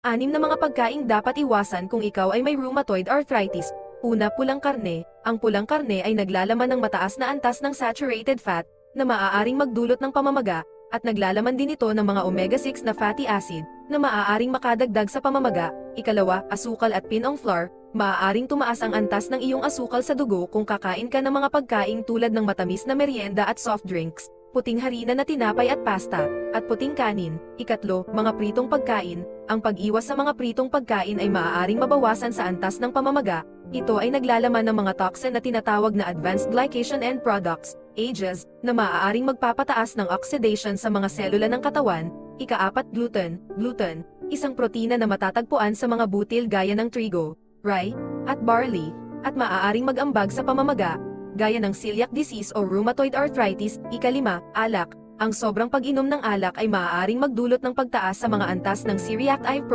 Anim na mga pagkaing dapat iwasan kung ikaw ay may rheumatoid arthritis. Una, pulang karne. Ang pulang karne ay naglalaman ng mataas na antas ng saturated fat, na maaaring magdulot ng pamamaga, at naglalaman din ito ng mga omega-6 na fatty acid, na maaaring makadagdag sa pamamaga. Ikalawa, asukal at pinong flour. Maaaring tumaas ang antas ng iyong asukal sa dugo kung kakain ka ng mga pagkaing tulad ng matamis na merienda at soft drinks, puting harina na tinapay at pasta, at puting kanin. Ikatlo, mga pritong pagkain. Ang pag-iwas sa mga pritong pagkain ay maaaring mabawasan sa antas ng pamamaga. Ito ay naglalaman ng mga toxin na tinatawag na advanced glycation end products, AGEs, na maaaring magpapataas ng oxidation sa mga selula ng katawan. Ikaapat, gluten. Gluten, isang protina na matatagpuan sa mga butil gaya ng trigo, rye, at barley, at maaaring mag-ambag sa pamamaga, gaya ng celiac disease o rheumatoid arthritis. Ikalima, alak. Ang sobrang pag-inom ng alak ay maaaring magdulot ng pagtaas sa mga antas ng C-reactive protein